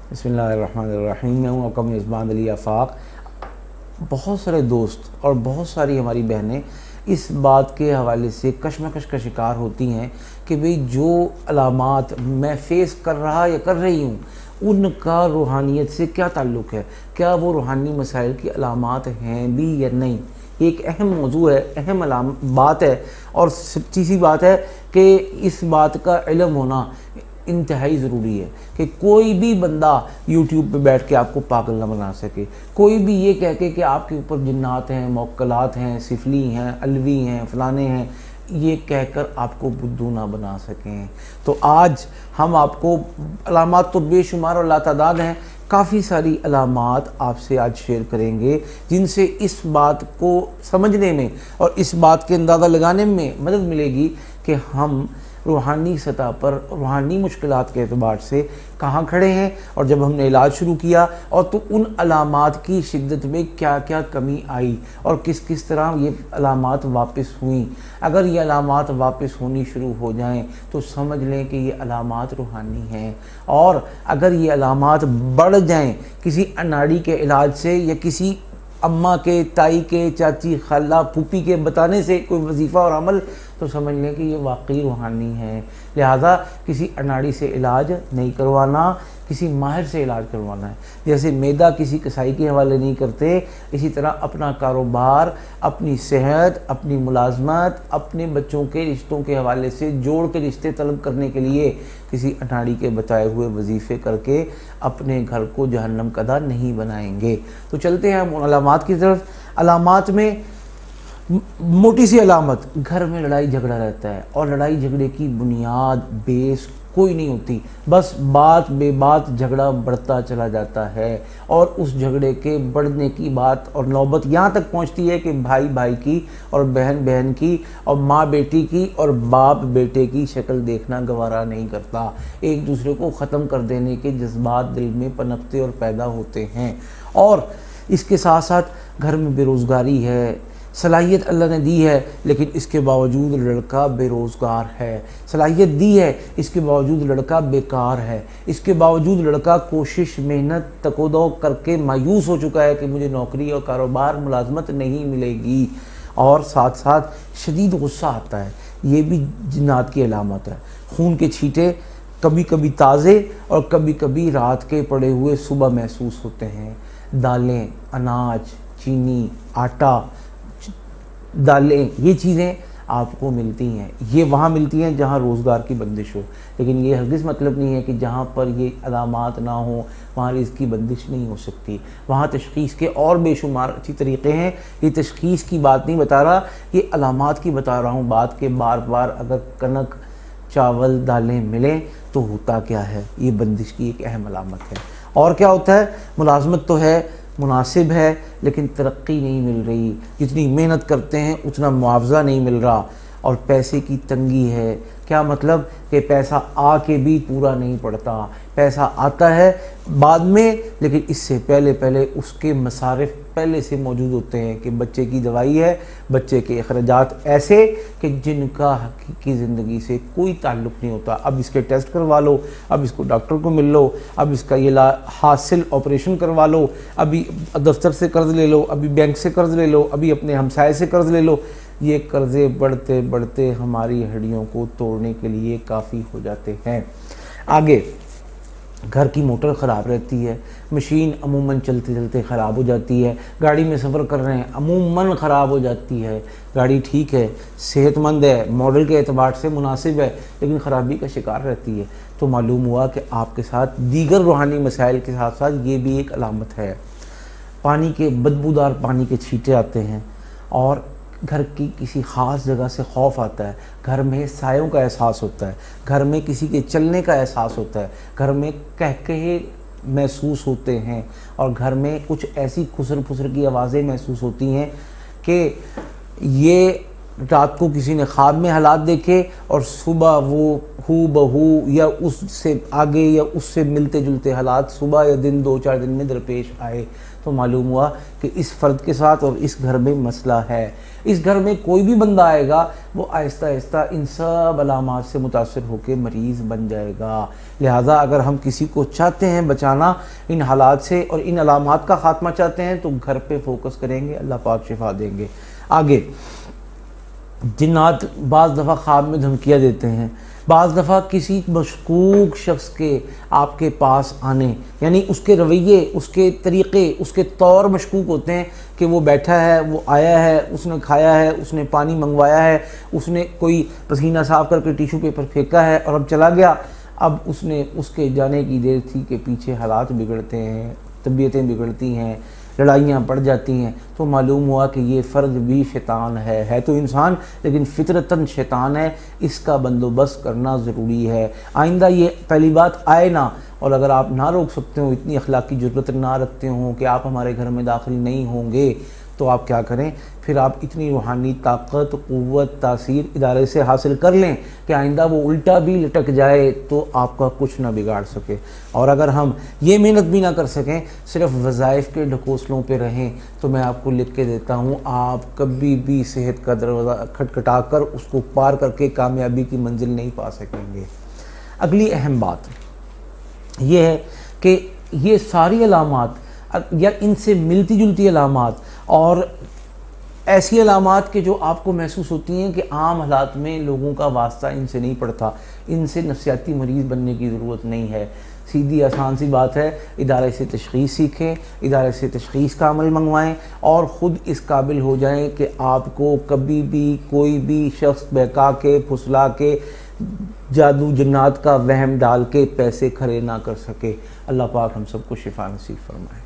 बिस्मिल्लाहिर्रहमानिर्रहीम। मैं हूँ आपका मेज़बान अली आफाक। बहुत सारे दोस्त और बहुत सारी हमारी बहनें इस बात के हवाले से कशमकश का शिकार होती हैं कि भाई जो अलामात मैं फ़ेस कर रहा या कर रही हूँ उनका रूहानियत से क्या ताल्लुक़ है, क्या वो रूहानी मसाइल की अलामात हैं भी या नहीं। एक अहम मौजू है, अहम बात है और सच्ची सी बात है कि इस बात का इल्म होना इंतहाई ज़रूरी है कि कोई भी बंदा यूट्यूब पे बैठ के आपको पागल ना बना सके। कोई भी ये कह के कि आपके ऊपर जिन्नात हैं, मौक्कलात हैं, सिफली हैं, अलवी हैं, फ़लाने हैं, ये कहकर आपको बुद्धू ना बना सकें। तो आज हम आपको अलामात तो बेशुमार और लातादाद हैं, काफ़ी सारी अलामात आपसे आज शेयर करेंगे जिनसे इस बात को समझने में और इस बात के अंदाज़ा लगाने में मदद मिलेगी कि हम रूहानी सतह पर रूहानी मुश्किलात के एतबार से कहाँ खड़े हैं और जब हमने इलाज शुरू किया और तो उन अलामात की शिद्दत में क्या क्या कमी आई और किस किस तरह ये अलामात वापस हुई। अगर ये अलामात वापस होनी शुरू हो जाएं तो समझ लें कि ये अलामात रूहानी हैं, और अगर ये अलामात बढ़ जाएं किसी अनाड़ी के इलाज से या किसी अम्मा के, ताई के, चाची, खाला, फूफी के बताने से कोई वजीफ़ा और अमल, तो समझ लें कि ये वाकई रूहानी है। लिहाजा किसी अनाड़ी से इलाज नहीं करवाना, किसी माहिर से इलाज करवाना है। जैसे मैदा किसी कसाई के हवाले नहीं करते, इसी तरह अपना कारोबार, अपनी सेहत, अपनी मुलाजमत, अपने बच्चों के रिश्तों के हवाले से जोड़ के रिश्ते तलब करने के लिए किसी अनाड़ी के बताए हुए वजीफ़े करके अपने घर को जहन्नम कदा नहीं बनाएंगे। तो चलते हैं हम उन अलामात की तरफ। अलामात में मोटी सी अलामत, घर में लड़ाई झगड़ा रहता है और लड़ाई झगड़े की बुनियाद बेस कोई नहीं होती, बस बात बेबात झगड़ा बढ़ता चला जाता है और उस झगड़े के बढ़ने की बात और नौबत यहाँ तक पहुँचती है कि भाई भाई की और बहन बहन की और माँ बेटी की और बाप बेटे की शक्ल देखना गवारा नहीं करता। एक दूसरे को ख़त्म कर देने के जज्बात दिल में पनपते और पैदा होते हैं। और इसके साथ साथ घर में बेरोज़गारी है, सलाहियत अल्लाह ने दी है लेकिन इसके बावजूद लड़का बेरोज़गार है, सलाहियत दी है इसके बावजूद लड़का बेकार है, इसके बावजूद लड़का कोशिश मेहनत तकोदो करके मायूस हो चुका है कि मुझे नौकरी और कारोबार मुलाजमत नहीं मिलेगी, और साथ साथ शदीद गुस्सा आता है। ये भी जिन्नात की अलामत है। खून के छींटे कभी कभी ताज़े और कभी कभी रात के पड़े हुए सुबह महसूस होते हैं। दालें, अनाज, चीनी, आटा, दालें, ये चीज़ें आपको मिलती हैं, ये वहाँ मिलती हैं जहाँ रोज़गार की बंदिश हो, लेकिन ये हरगिज़ मतलब नहीं है कि जहाँ पर ये अलामात ना हो वहाँ रिज़्क़ की बंदिश नहीं हो सकती। वहाँ तशख़ीस के और बेशुमार अच्छी तरीक़े हैं। ये तशख़ीस की बात नहीं बता रहा, ये अलामात की बता रहा हूँ बात के बार बार अगर कनक, चावल, दालें मिलें तो होता क्या है, ये बंदिश की एक अहम अलामत है। और क्या होता है, मुलाजमत तो है, मुनासिब है, लेकिन तरक्की नहीं मिल रही, जितनी मेहनत करते हैं उतना मुआवजा नहीं मिल रहा, और पैसे की तंगी है। क्या मतलब कि पैसा आके भी पूरा नहीं पड़ता, पैसा आता है बाद में लेकिन इससे पहले पहले उसके मसारिफ पहले से मौजूद होते हैं कि बच्चे की दवाई है, बच्चे के अखराजात ऐसे कि जिनका हकीकी ज़िंदगी से कोई ताल्लुक़ नहीं होता। अब इसके टेस्ट करवा लो, अब इसको डॉक्टर को मिल लो, अब इसका ये हासिल ऑपरेशन करवा लो, अभी दफ्तर से कर्ज़ ले लो, अभी बैंक से कर्ज़ ले लो, अभी अपने हमसाए से कर्ज़ ले लो। ये कर्ज़े बढ़ते बढ़ते हमारी हड्डियों को तोड़ने के लिए काफ़ी हो जाते हैं। आगे घर की मोटर ख़राब रहती है, मशीन अमूमन चलते चलते ख़राब हो जाती है, गाड़ी में सफ़र कर रहे हैं अमूमन ख़राब हो जाती है। गाड़ी ठीक है, सेहतमंद है, मॉडल के एतबार से मुनासिब है, लेकिन ख़राबी का शिकार रहती है। तो मालूम हुआ कि आपके साथ दीगर रूहानी मसाइल के साथ साथ ये भी एक अलामत है। पानी के बदबूदार पानी के छींटे आते हैं और घर की किसी ख़ास जगह से खौफ आता है, घर में सायों का एहसास होता है, घर में किसी के चलने का एहसास होता है, घर में कहकहे महसूस होते हैं और घर में कुछ ऐसी खुसर फुसर की आवाज़ें महसूस होती हैं कि ये रात को किसी ने ख्वाब में हालात देखे और सुबह वो हू बहू या उससे आगे या उससे मिलते जुलते हालात सुबह या दिन 2-4 दिन में दरपेश आए। तो मालूम हुआ कि इस फ़र्द के साथ और इस घर में मसला है। इस घर में कोई भी बंदा आएगा वो आहिस्ता आहिस्ता इन सब अलामात से मुतासर होकर मरीज़ बन जाएगा। लिहाजा अगर हम किसी को चाहते हैं बचाना इन हालात से और इन अलामात का ख़ात्मा चाहते हैं तो घर पे फोकस करेंगे, अल्लाह पाक शिफा देंगे। आगे, जिन्नात बाज़ दफ़ा ख्वाब में धमकियाँ देते हैं, बाज़ दफ़ा किसी मशकूक शख्स के आपके पास आने, यानी उसके रवैये, उसके तरीक़े, उसके तौर मशकूक होते हैं कि वो बैठा है, वो आया है, उसने खाया है, उसने पानी मंगवाया है, उसने कोई पसीना साफ़ करके टिशू पेपर फेंका है और अब चला गया। अब उसने उसके जाने की देर थी कि पीछे हालात बिगड़ते हैं, तबीयतें बिगड़ती हैं, लड़ाइयाँ बढ़ जाती हैं। तो मालूम हुआ कि ये फ़र्द भी शैतान है तो इंसान लेकिन फितरतन शैतान है। इसका बंदोबस्त करना ज़रूरी है। आइंदा ये पहली बात आए ना, और अगर आप ना रोक सकते हो, इतनी अखलाकी ज़रूरत ना रखते हो कि आप हमारे घर में दाखिल नहीं होंगे, तो आप क्या करें, फिर आप इतनी रूहानी ताकत, क़ुव्वत, तासीर इदारे से हासिल कर लें कि आइंदा वो उल्टा भी लटक जाए तो आपका कुछ ना बिगाड़ सके। और अगर हम ये मेहनत भी ना कर सकें, सिर्फ़ वज़ाइफ के ढकोसलों पे रहें, तो मैं आपको लिख के देता हूँ, आप कभी भी सेहत का दरवाज़ा खटखटा कर उसको पार करके कामयाबी की मंजिल नहीं पा सकेंगे। अगली अहम बात यह है कि ये सारी अलामात या इनसे मिलती जुलती अलामात और ऐसी अलामात के जो आपको महसूस होती हैं कि आम हालात में लोगों का वास्ता इनसे नहीं पड़ता, इनसे नफसियाती मरीज़ बनने की ज़रूरत नहीं है। सीधी आसान सी बात है, इदारे से तशख़ीस सीखें, इदारे से तशख़ीस का अमल मंगवाएं और ख़ुद इस काबिल हो जाएं कि आपको कभी भी कोई भी शख्स बहका के, फुसला के, जादू जन्नात का वहम डाल के पैसे खरे ना कर सके। अल्लाह पाक हम सबको शिफा नसीब फरमाए।